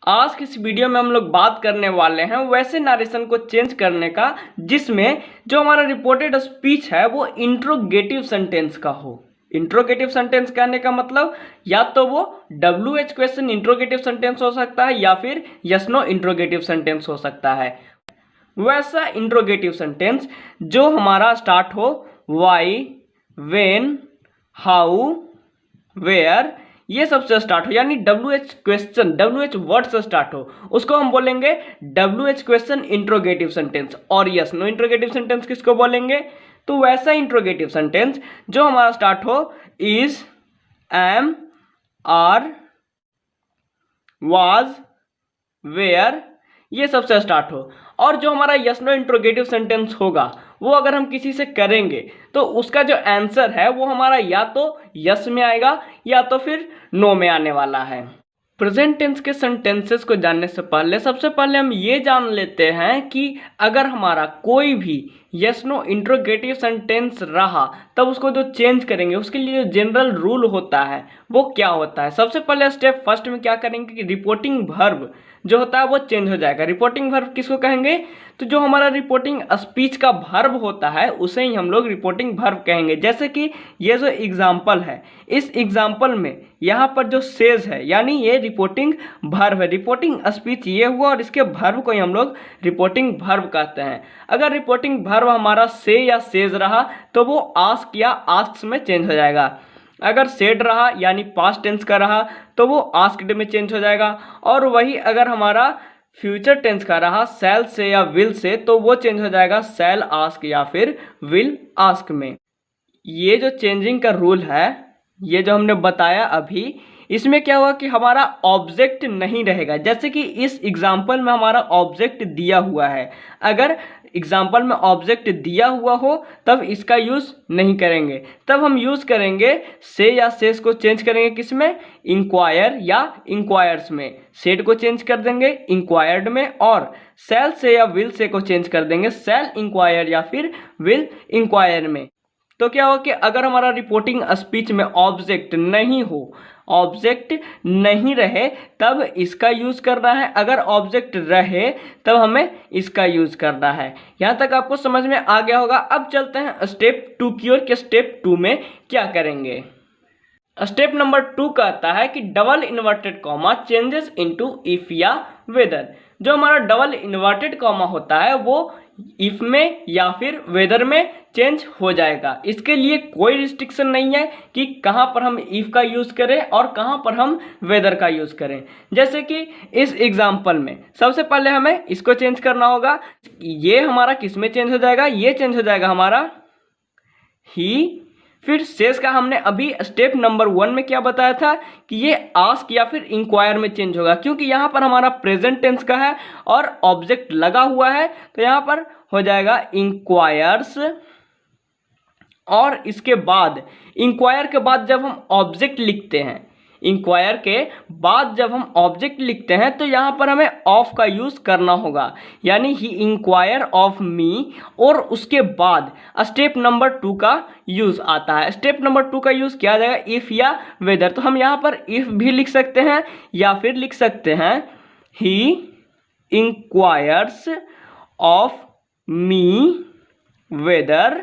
आज की इस वीडियो में हम लोग बात करने वाले हैं वैसे नरेशन को चेंज करने का जिसमें जो हमारा रिपोर्टेड स्पीच है वो इंट्रोगेटिव सेंटेंस का हो। इंट्रोगेटिव सेंटेंस कहने का मतलब या तो वो WH क्वेश्चन इंट्रोगेटिव सेंटेंस हो सकता है या फिर यस नो इंट्रोगेटिव सेंटेंस हो सकता है। वैसा इंट्रोगेटिव सेंटेंस जो हमारा स्टार्ट हो वाई, वेन, हाउ, वेयर, ये सबसे स्टार्ट हो, यानी WH क्वेश्चन WH वर्ड से स्टार्ट हो, उसको हम बोलेंगे WH क्वेश्चन इंट्रोगेटिव सेंटेंस। और यस नो इंट्रोगेटिव सेंटेंस किसको बोलेंगे? तो वैसा इंट्रोगेटिव सेंटेंस जो हमारा स्टार्ट हो is, am, are, was, were, ये सबसे स्टार्ट हो। और जो हमारा यस नो इंट्रोगेटिव सेंटेंस होगा वो अगर हम किसी से करेंगे तो उसका जो आंसर है वो हमारा या तो यस में आएगा या तो फिर नो में आने वाला है। प्रेजेंट टेंस के सेंटेंसेस को जानने से पहले सबसे पहले हम ये जान लेते हैं कि अगर हमारा कोई भी यस नो इंट्रोगेटिव सेंटेंस रहा तब उसको जो चेंज करेंगे उसके लिए जो जनरल रूल होता है वो क्या होता है। सबसे पहले स्टेप फर्स्ट में क्या करेंगे कि रिपोर्टिंग वर्ब जो होता है वो चेंज हो जाएगा। रिपोर्टिंग वर्ब किसको कहेंगे? तो जो हमारा रिपोर्टिंग स्पीच का वर्ब होता है उसे ही हम लोग रिपोर्टिंग वर्ब कहेंगे। जैसे कि ये जो एग्जाम्पल है, इस एग्जाम्पल में यहाँ पर जो सेज है यानी ये रिपोर्टिंग वर्ब है। रिपोर्टिंग स्पीच ये हुआ और इसके वर्ब को ही हम लोग रिपोर्टिंग वर्ब कहते हैं। अगर रिपोर्टिंग वर्ब हमारा से या सेज रहा तो वो आस्क या आस्क्स में चेंज हो जाएगा। अगर सेड रहा यानी पास्ट टेंस का रहा तो वो आस्क्ड में चेंज हो जाएगा। और वही अगर हमारा फ्यूचर टेंस का रहा शैल से या विल से तो वो चेंज हो जाएगा शैल आस्क या फिर विल आस्क में। ये जो चेंजिंग का रूल है ये जो हमने बताया अभी, इसमें क्या हुआ कि हमारा ऑब्जेक्ट नहीं रहेगा। जैसे कि इस एग्जाम्पल में हमारा ऑब्जेक्ट दिया हुआ है, अगर एग्जाम्पल में ऑब्जेक्ट दिया हुआ हो तब इसका यूज़ नहीं करेंगे, तब हम यूज़ करेंगे से या सेस को चेंज करेंगे किसमें? इंक्वायर या इंक्वायर्स में। सेड को चेंज कर देंगे इंक्वायर्ड में और सेल से या विल से को चेंज कर देंगे सेल इंक्वायर या फिर विल इंक्वायर में। तो क्या हो कि अगर हमारा रिपोर्टिंग स्पीच में ऑब्जेक्ट नहीं हो, ऑब्जेक्ट नहीं रहे तब इसका यूज़ करना है, अगर ऑब्जेक्ट रहे तब हमें इसका यूज़ करना है। यहाँ तक आपको समझ में आ गया होगा। अब चलते हैं स्टेप 2 की ओर कि स्टेप 2 में क्या करेंगे। स्टेप नंबर 2 कहता है कि double inverted comma changes into if या वेदर। जो हमारा डबल इन्वर्टेड कॉमा होता है वो इफ में या फिर वेदर में चेंज हो जाएगा। इसके लिए कोई रिस्ट्रिक्शन नहीं है कि कहाँ पर हम इफ का यूज़ करें और कहाँ पर हम वेदर का यूज़ करें। जैसे कि इस एग्जाम्पल में सबसे पहले हमें इसको चेंज करना होगा। ये हमारा किस में चेंज हो जाएगा? ये चेंज हो जाएगा हमारा ही। फिर शेष का हमने अभी स्टेप नंबर 1 में क्या बताया था कि ये आस्क या फिर इंक्वायर में चेंज होगा, क्योंकि यहाँ पर हमारा प्रेजेंट टेंस का है और ऑब्जेक्ट लगा हुआ है तो यहाँ पर हो जाएगा इंक्वायर्स। और इसके बाद इंक्वायर के बाद जब हम ऑब्जेक्ट लिखते हैं, इंक्वायर के बाद जब हम ऑब्जेक्ट लिखते हैं तो यहाँ पर हमें ऑफ का यूज़ करना होगा, यानी ही इंक्वायर ऑफ मी। और उसके बाद स्टेप नंबर 2 का यूज़ आता है। स्टेप नंबर 2 का यूज़ किया जाएगा इफ़ या वेदर। तो हम यहाँ पर इफ़ भी लिख सकते हैं या फिर लिख सकते हैं ही इंक्वायर्स ऑफ मी वेदर,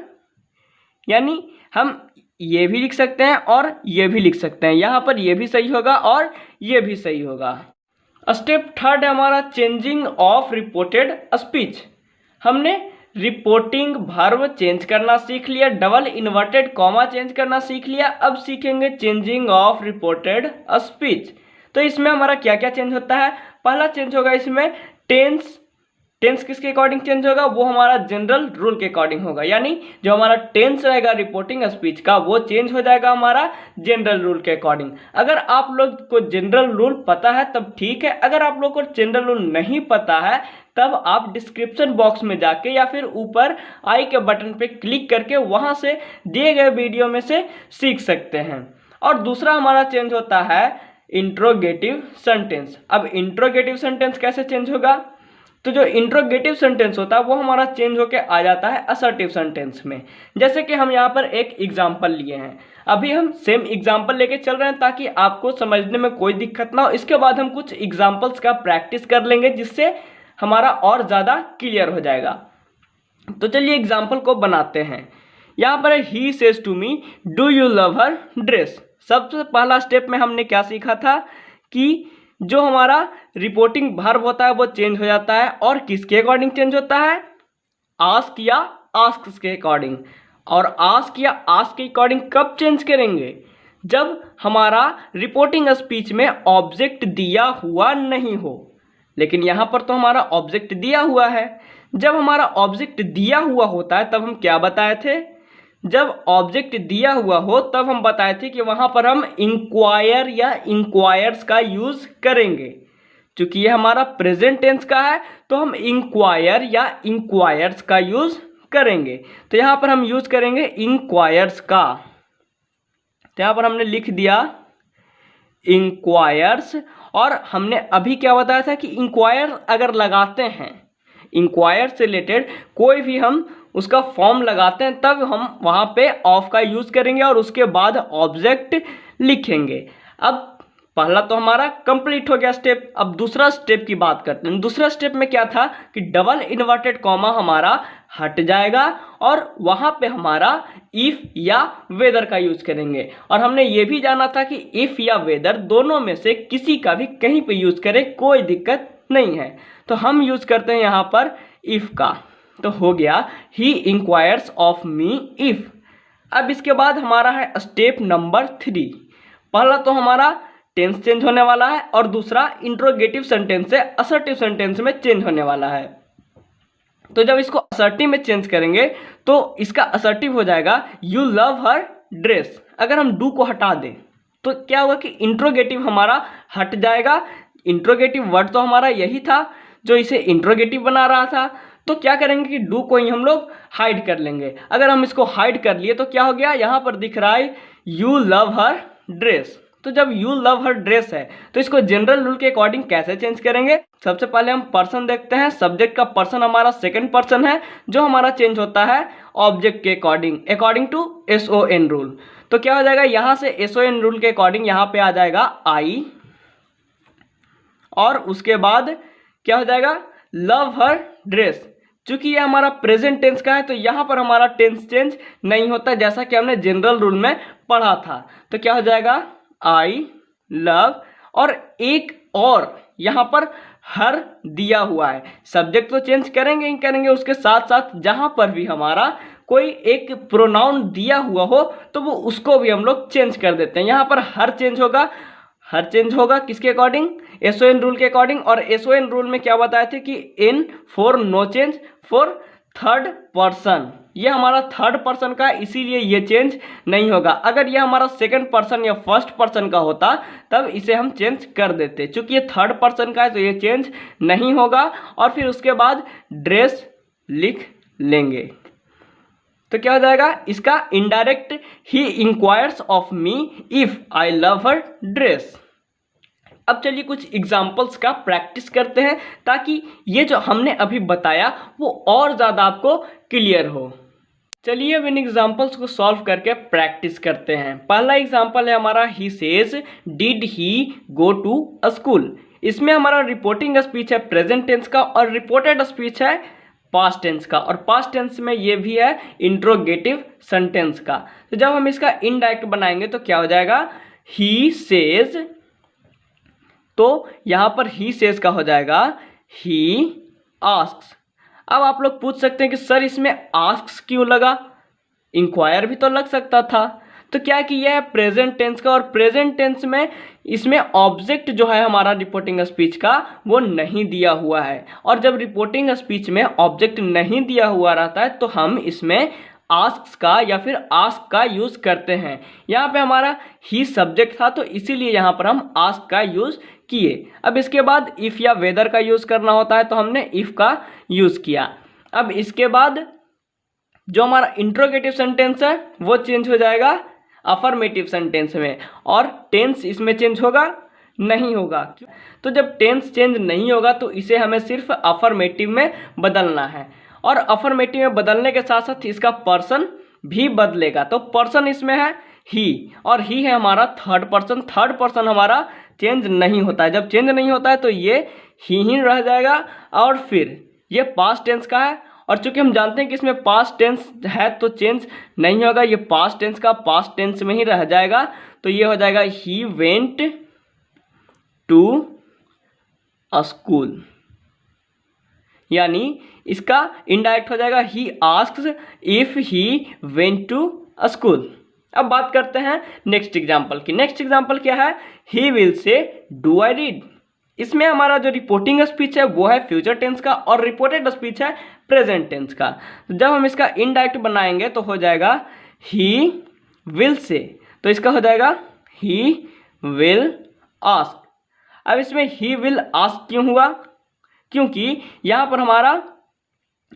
यानी हम ये भी लिख सकते हैं और ये भी लिख सकते हैं। यहाँ पर ये भी सही होगा और ये भी सही होगा। स्टेप 3 है हमारा चेंजिंग ऑफ रिपोर्टेड स्पीच। हमने रिपोर्टिंग वर्ब चेंज करना सीख लिया, डबल इन्वर्टेड कॉमा चेंज करना सीख लिया, अब सीखेंगे चेंजिंग ऑफ रिपोर्टेड स्पीच। तो इसमें हमारा क्या क्या चेंज होता है? पहला चेंज होगा इसमें टेंस। टेंस किसके अकॉर्डिंग चेंज होगा? वो हमारा जनरल रूल के अकॉर्डिंग होगा, यानी जो हमारा टेंस रहेगा रिपोर्टिंग स्पीच का वो चेंज हो जाएगा हमारा जनरल रूल के अकॉर्डिंग। अगर आप लोग को जनरल रूल पता है तब ठीक है, अगर आप लोग को जनरल रूल नहीं पता है तब आप डिस्क्रिप्शन बॉक्स में जाके या फिर ऊपर आई के बटन पे क्लिक करके वहाँ से दिए गए वीडियो में से सीख सकते हैं। और दूसरा हमारा चेंज होता है इंट्रोगेटिव सेंटेंस। अब इंट्रोगेटिव सेंटेंस कैसे चेंज होगा? तो जो इंट्रोगेटिव सेंटेंस होता है वो हमारा चेंज होके आ जाता है असर्टिव सेंटेंस में। जैसे कि हम यहाँ पर एक एग्जाम्पल लिए हैं, अभी हम सेम एग्जाम्पल लेके चल रहे हैं ताकि आपको समझने में कोई दिक्कत ना हो। इसके बाद हम कुछ एग्जाम्पल्स का प्रैक्टिस कर लेंगे जिससे हमारा और ज़्यादा क्लियर हो जाएगा। तो चलिए एग्जाम्पल को बनाते हैं। यहाँ पर he says to me do you love her dress. सबसे पहला स्टेप में हमने क्या सीखा था कि जो हमारा रिपोर्टिंग वर्ब होता है वो चेंज हो जाता है, और किसके अकॉर्डिंग चेंज होता है, आस्क या आस्क्स के अकॉर्डिंग। और आस्क या आस्क के अकॉर्डिंग कब चेंज करेंगे, जब हमारा रिपोर्टिंग स्पीच में ऑब्जेक्ट दिया हुआ नहीं हो। लेकिन यहाँ पर तो हमारा ऑब्जेक्ट दिया हुआ है। जब हमारा ऑब्जेक्ट दिया हुआ होता है तब हम क्या बताए थे, जब ऑब्जेक्ट दिया हुआ हो तब हम बताए थे कि वहाँ पर हम इंक्वायर या इंक्वायर्स का यूज़ करेंगे। चूँकि ये हमारा प्रेजेंट टेंस का है तो हम इंक्वायर या इंक्वायर्स का यूज़ करेंगे। तो यहाँ पर हम यूज़ करेंगे इंक्वायर्स का। तो यहाँ पर हमने लिख दिया इंक्वायर्स, और हमने अभी क्या बताया था कि इंक्वायर अगर लगाते हैं, इंक्वायर से रिलेटेड कोई भी हम उसका फॉर्म लगाते हैं तब हम वहाँ पे ऑफ का यूज़ करेंगे और उसके बाद ऑब्जेक्ट लिखेंगे। अब पहला तो हमारा कंप्लीट हो गया स्टेप। अब दूसरा स्टेप की बात करते हैं। दूसरा स्टेप में क्या था कि डबल इन्वर्टेड कॉमा हमारा हट जाएगा और वहाँ पे हमारा इफ़ या वेदर का यूज़ करेंगे। और हमने ये भी जाना था कि इफ़ या वेदर दोनों में से किसी का भी कहीं पे यूज़ करें कोई दिक्कत नहीं है। तो हम यूज़ करते हैं यहाँ पर इफ़ का। तो हो गया ही इंक्वायर्स ऑफ मी इफ़। अब इसके बाद हमारा है स्टेप नंबर 3। पहला तो हमारा टेंस चेंज होने वाला है और दूसरा इंट्रोगेटिव सेंटेंस से असर्टिव सेंटेंस में चेंज होने वाला है। तो जब इसको असर्टिव में चेंज करेंगे तो इसका असर्टिव हो जाएगा यू लव हर ड्रेस। अगर हम डू को हटा दें तो क्या होगा कि इंट्रोगेटिव हमारा हट जाएगा। इंट्रोगेटिव वर्ड तो हमारा यही था जो इसे इंट्रोगेटिव बना रहा था। तो क्या करेंगे कि डू को ही हम लोग हाइड कर लेंगे। अगर हम इसको हाइड कर लिए तो क्या हो गया, यहाँ पर दिख रहा है यू लव हर ड्रेस। तो जब यू लव हर ड्रेस है तो इसको जनरल रूल के अकॉर्डिंग कैसे चेंज करेंगे। सबसे पहले हम पर्सन देखते हैं। सब्जेक्ट का पर्सन हमारा सेकंड पर्सन है जो हमारा चेंज होता है ऑब्जेक्ट के अकॉर्डिंग टू SON रूल। तो क्या हो जाएगा, यहाँ से SON रूल के अकॉर्डिंग यहाँ पे आ जाएगा आई, और उसके बाद क्या हो जाएगा लव हर ड्रेस। चूंकि ये हमारा प्रेजेंट टेंस का है तो यहाँ पर हमारा टेंस चेंज नहीं होता जैसा कि हमने जनरल रूल में पढ़ा था। तो क्या हो जाएगा आई लव, और एक और यहाँ पर हर दिया हुआ है। सब्जेक्ट तो चेंज करेंगे ही करेंगे, उसके साथ साथ जहाँ पर भी हमारा कोई एक प्रोनाउन दिया हुआ हो तो वो उसको भी हम लोग चेंज कर देते हैं। यहाँ पर हर चेंज होगा। हर चेंज होगा किसके अकॉर्डिंग, SON रूल के अकॉर्डिंग। और SON रूल में क्या बताया थे कि N for no change for third person. ये हमारा थर्ड पर्सन का है इसीलिए ये चेंज नहीं होगा। अगर ये हमारा सेकंड पर्सन या फर्स्ट पर्सन का होता तब इसे हम चेंज कर देते। चूंकि ये थर्ड पर्सन का है तो ये चेंज नहीं होगा। और फिर उसके बाद ड्रेस लिख लेंगे। तो क्या हो जाएगा इसका indirect he enquires of me if I love her dress. अब चलिए कुछ एग्जाम्पल्स का प्रैक्टिस करते हैं ताकि ये जो हमने अभी बताया वो और ज़्यादा आपको क्लियर हो। चलिए अब इन एग्जाम्पल्स को सॉल्व करके प्रैक्टिस करते हैं। पहला एग्जाम्पल है हमारा he says did he go to a school. इसमें हमारा रिपोर्टिंग स्पीच है प्रेजेंट टेंस का और रिपोर्टेड स्पीच है पास्ट टेंस का। और पास्ट टेंस में ये भी है इंट्रोगेटिव सेंटेंस का। तो जब हम इसका इनडायरेक्ट बनाएंगे तो क्या हो जाएगा ही सेज, तो यहाँ पर ही सेज का हो जाएगा ही आस्क्स। अब आप लोग पूछ सकते हैं कि सर इसमें आस्क्स क्यों लगा, इंक्वायर भी तो लग सकता था। तो क्या कि यह है प्रेजेंट टेंस का और प्रेजेंट टेंस में इसमें ऑब्जेक्ट जो है हमारा रिपोर्टिंग स्पीच का वो नहीं दिया हुआ है। और जब रिपोर्टिंग स्पीच में ऑब्जेक्ट नहीं दिया हुआ रहता है तो हम इसमें आस्क्स का या फिर आस्क का यूज़ करते हैं। यहाँ पे हमारा ही सब्जेक्ट था तो इसीलिए यहाँ पर हम आस्क का यूज़ किए। अब इसके बाद इफ़ या वेदर का यूज़ करना होता है तो हमने इफ़ का यूज़ किया। अब इसके बाद जो हमारा इंट्रोगेटिव सेंटेंस है वो चेंज हो जाएगा अफर्मेटिव सेंटेंस में, और टेंस इसमें चेंज होगा नहीं होगा। तो जब टेंस चेंज नहीं होगा तो इसे हमें सिर्फ अफर्मेटिव में बदलना है, और अफर्मेटिव में बदलने के साथ साथ इसका पर्सन भी बदलेगा। तो पर्सन इसमें है ही, और ही है हमारा थर्ड पर्सन। थर्ड पर्सन हमारा चेंज नहीं होता है। जब चेंज नहीं होता है तो ये ही रह जाएगा, और फिर ये पास्ट टेंस का है, और चूंकि हम जानते हैं कि इसमें पास्ट टेंस है तो चेंज नहीं होगा, ये पास्ट टेंस का पास्ट टेंस में ही रह जाएगा। तो ये हो जाएगा he went to a school, यानी इसका इनडायरेक्ट हो जाएगा he asks if he went to a school. अब बात करते हैं नेक्स्ट एग्जाम्पल की। नेक्स्ट एग्जाम्पल क्या है, he will say do I read. इसमें हमारा जो रिपोर्टिंग स्पीच है वो है फ्यूचर टेंस का, और रिपोर्टेड स्पीच है प्रेजेंट टेंस का। तो जब हम इसका इनडायरेक्ट बनाएंगे तो हो जाएगा ही विल से, तो इसका हो जाएगा ही विल आस्क। अब इसमें ही विल आस्क क्यों हुआ, क्योंकि यहाँ पर हमारा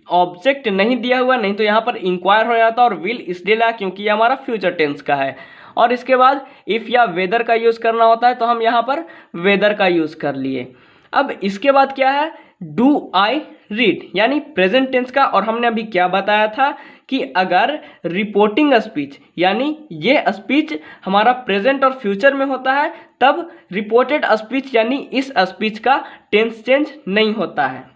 ऑब्जेक्ट नहीं दिया हुआ, नहीं तो यहाँ पर इंक्वायर हो जाता, और विल इसलिए लाया क्योंकि ये हमारा फ्यूचर टेंस का है। और इसके बाद इफ़ या वेदर का यूज़ करना होता है तो हम यहाँ पर वेदर का यूज़ कर लिए। अब इसके बाद क्या है, डू आई रीड, यानी प्रेजेंट टेंस का। और हमने अभी क्या बताया था कि अगर रिपोर्टिंग स्पीच यानी ये स्पीच हमारा प्रेजेंट और फ्यूचर में होता है तब रिपोर्टेड स्पीच यानी इस स्पीच का टेंस चेंज नहीं होता है।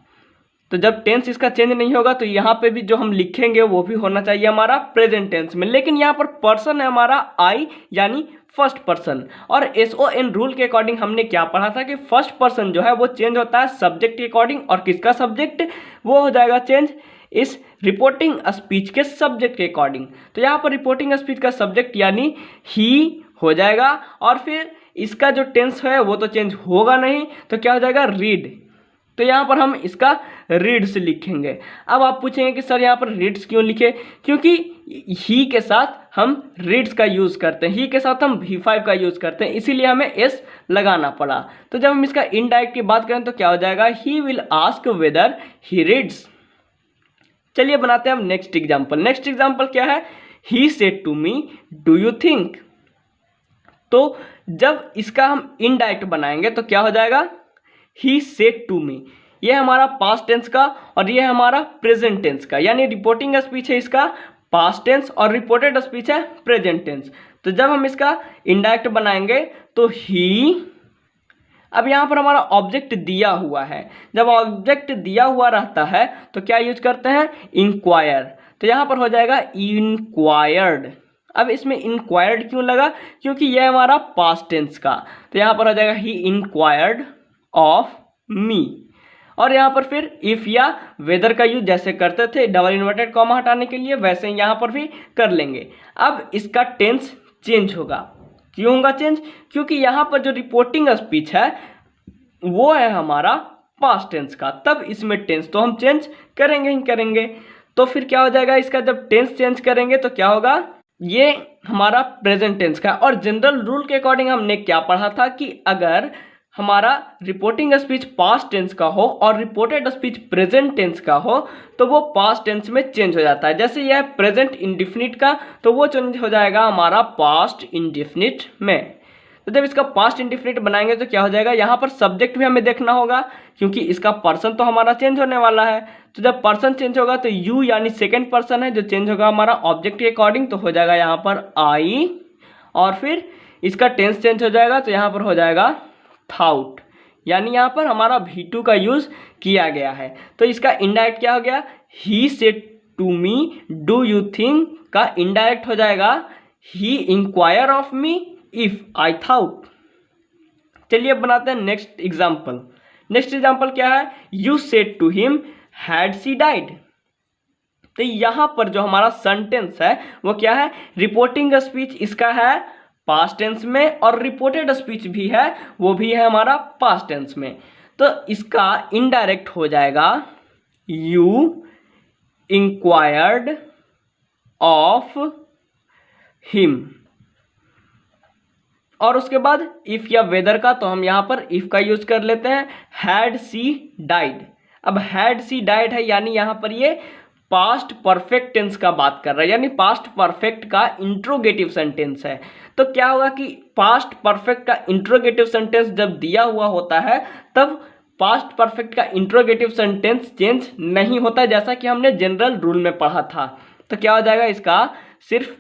तो जब टेंस इसका चेंज नहीं होगा तो यहाँ पे भी जो हम लिखेंगे वो भी होना चाहिए हमारा प्रेजेंट टेंस में। लेकिन यहाँ पर पर्सन है हमारा आई, यानी फर्स्ट पर्सन, और SON रूल के अकॉर्डिंग हमने क्या पढ़ा था कि फर्स्ट पर्सन जो है वो चेंज होता है सब्जेक्ट के अकॉर्डिंग, और किसका सब्जेक्ट, वो हो जाएगा चेंज इस रिपोर्टिंग स्पीच के सब्जेक्ट के अकॉर्डिंग। तो यहाँ पर रिपोर्टिंग स्पीच का सब्जेक्ट यानी ही हो जाएगा, और फिर इसका जो टेंस है वो तो चेंज होगा नहीं, तो क्या हो जाएगा, रीड। तो यहाँ पर हम इसका रीड्स लिखेंगे। अब आप पूछेंगे कि सर यहाँ पर रीड्स क्यों लिखे, क्योंकि ही के साथ हम रीड्स का यूज़ करते हैं, ही के साथ हम V5 का यूज़ करते हैं, इसीलिए हमें S लगाना पड़ा। तो जब हम इसका इनडायरेक्ट की बात करें तो क्या हो जाएगा, he will ask weather he reads. चलिए बनाते हैं हम नेक्स्ट एग्जाम्पल। नेक्स्ट एग्जाम्पल क्या है, he said to me do you think. तो जब इसका हम इनडायरेक्ट बनाएंगे तो क्या हो जाएगा, ही सेड टू मी, ये हमारा पास्ट टेंस का और ये हमारा प्रेजेंट टेंस का, यानी रिपोर्टिंग स्पीच है इसका पास्ट टेंस और रिपोर्टेड स्पीच है प्रेजेंट टेंस। तो जब हम इसका इनडायरेक्ट बनाएंगे तो ही, अब यहाँ पर हमारा ऑब्जेक्ट दिया हुआ है, जब ऑब्जेक्ट दिया हुआ रहता है तो क्या यूज करते हैं, इंक्वायर। तो यहाँ पर हो जाएगा इंक्वायर्ड। अब इसमें इंक्वायर्ड क्यों लगा, क्योंकि यह हमारा पास्ट टेंस का, तो यहाँ पर हो जाएगा ही इंक्वायर्ड ऑफ मी। और यहाँ पर फिर इफ़ या वेदर का यूज जैसे करते थे डबल इन्वर्टेड कॉमा हटाने के लिए, वैसे यहाँ पर भी कर लेंगे। अब इसका टेंस चेंज होगा, क्यों होगा चेंज, क्योंकि यहाँ पर जो रिपोर्टिंग स्पीच है वो है हमारा पास्ट टेंस का, तब इसमें टेंस तो हम चेंज करेंगे ही करेंगे। तो फिर क्या हो जाएगा, इसका जब टेंस चेंज करेंगे तो क्या होगा, ये हमारा प्रेजेंट टेंस का। और जनरल रूल के अकॉर्डिंग हमने क्या पढ़ा था कि अगर हमारा रिपोर्टिंग स्पीच पास्ट टेंस का हो और रिपोर्टेड स्पीच प्रेजेंट टेंस का हो तो वो पास्ट टेंस में चेंज हो जाता है। जैसे यह प्रेजेंट इंडिफिनिट का, तो वो चेंज हो जाएगा हमारा पास्ट इंडिफिनिट में। तो जब इसका पास्ट इंडिफिनिट बनाएंगे तो क्या हो जाएगा, यहाँ पर सब्जेक्ट भी हमें देखना होगा क्योंकि इसका पर्सन तो हमारा चेंज होने वाला है। तो जब पर्सन चेंज होगा तो यू यानी सेकेंड पर्सन है जो चेंज होगा हमारा ऑब्जेक्ट के अकॉर्डिंग, तो हो जाएगा यहाँ पर आई, और फिर इसका टेंस चेंज हो जाएगा तो यहाँ पर हो जाएगा थाउट, यानी यहाँ पर हमारा V2 का यूज किया गया है। तो इसका इनडायरेक्ट क्या हो गया, he said to me do you think का इनडायरेक्ट हो जाएगा he enquire of me if I thought. चलिए अब बनाते हैं नेक्स्ट एग्जाम्पल। नेक्स्ट एग्जाम्पल क्या है, you said to him had she died. तो यहाँ पर जो हमारा सेंटेंस है वो क्या है, रिपोर्टिंग स्पीच इसका है पास्ट टेंस में और रिपोर्टेड स्पीच भी है वो भी है हमारा पास्ट टेंस में। तो इसका इनडायरेक्ट हो जाएगा यू इंक्वायर्ड ऑफ हिम, और उसके बाद इफ या वेदर का, तो हम यहाँ पर इफ का यूज कर लेते हैं, हैड सी डाइड। अब हैड सी डाइड है यानी यहाँ पर ये पास्ट परफेक्ट टेंस का बात कर रहा है, यानी पास्ट परफेक्ट का इंट्रोगेटिव सेंटेंस है। तो क्या होगा कि पास्ट परफेक्ट का इंट्रोगेटिव सेंटेंस जब दिया हुआ होता है तब पास्ट परफेक्ट का इंट्रोगेटिव सेंटेंस चेंज नहीं होता, जैसा कि हमने जनरल रूल में पढ़ा था। तो क्या हो जाएगा, इसका सिर्फ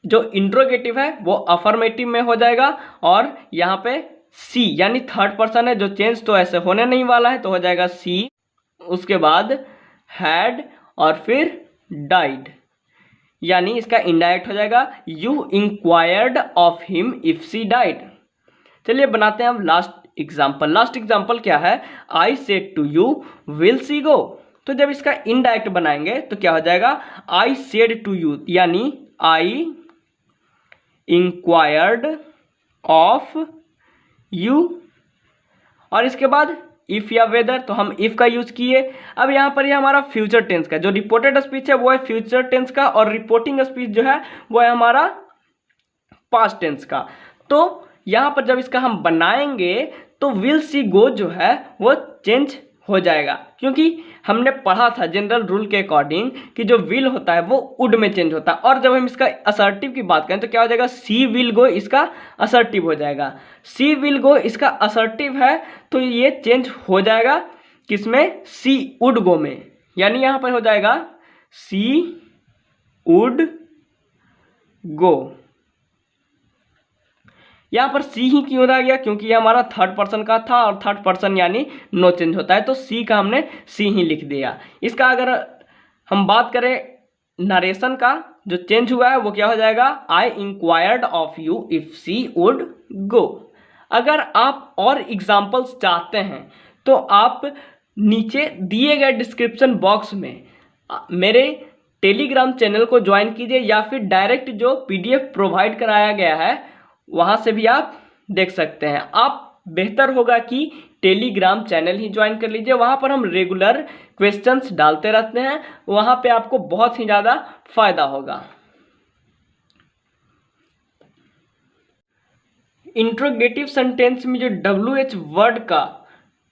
जो इंट्रोगेटिव है वो अफर्मेटिव में हो जाएगा, और यहाँ पे सी यानी थर्ड पर्सन है, जो चेंज तो ऐसे होने नहीं वाला है, तो हो जाएगा सी, उसके बाद हैड और फिर डाइड, यानी इसका इनडायरेक्ट हो जाएगा you inquired of him if she died. चलिए बनाते हैं हम लास्ट एग्जाम्पल। लास्ट एग्जाम्पल क्या है, I said to you will see go. तो जब इसका इनडायरेक्ट बनाएंगे तो क्या हो जाएगा, आई सेड टू यू, यानी आई इंक्वायर्ड ऑफ यू, और इसके बाद इफ या वेदर, तो हम इफ का यूज किए। अब यहाँ पर ये हमारा फ्यूचर टेंस का, जो रिपोर्टेड स्पीच है वो है फ्यूचर टेंस का, और रिपोर्टिंग स्पीच जो है वो है हमारा पास्ट टेंस का। तो यहाँ पर जब इसका हम बनाएंगे तो विल सी गो जो है वो चेंज हो जाएगा, क्योंकि हमने पढ़ा था जनरल रूल के अकॉर्डिंग कि जो विल होता है वो वुड में चेंज होता है। और जब हम इसका असर्टिव की बात करें तो क्या हो जाएगा, सी विल गो इसका असर्टिव हो जाएगा। सी विल गो इसका असर्टिव है, तो ये चेंज हो जाएगा किसमें, सी वुड गो में, यानी यहाँ पर हो जाएगा सी वुड गो। यहाँ पर सी ही क्यों रह गया, क्योंकि ये हमारा थर्ड पर्सन का था, और थर्ड पर्सन यानी नो चेंज होता है, तो सी का हमने सी ही लिख दिया। इसका अगर हम बात करें नरेशन का, जो चेंज हुआ है वो क्या हो जाएगा, I inquired of you if she would go. अगर आप और एग्जाम्पल्स चाहते हैं तो आप नीचे दिए गए डिस्क्रिप्शन बॉक्स में मेरे टेलीग्राम चैनल को ज्वाइन कीजिए, या फिर डायरेक्ट जो पीडीएफ प्रोवाइड कराया गया है वहाँ से भी आप देख सकते हैं। आप बेहतर होगा कि टेलीग्राम चैनल ही ज्वाइन कर लीजिए, वहाँ पर हम रेगुलर क्वेश्चंस डालते रहते हैं, वहाँ पे आपको बहुत ही ज़्यादा फायदा होगा। इंट्रोगेटिव सेंटेंस में जो WH वर्ड का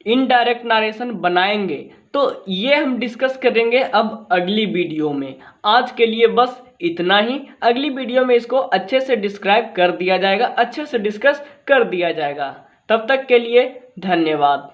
इनडायरेक्ट नरेशन बनाएंगे तो ये हम डिस्कस करेंगे अब अगली वीडियो में। आज के लिए बस इतना ही, अगली वीडियो में इसको अच्छे से डिस्क्राइब कर दिया जाएगा, अच्छे से डिस्कस कर दिया जाएगा। तब तक के लिए धन्यवाद।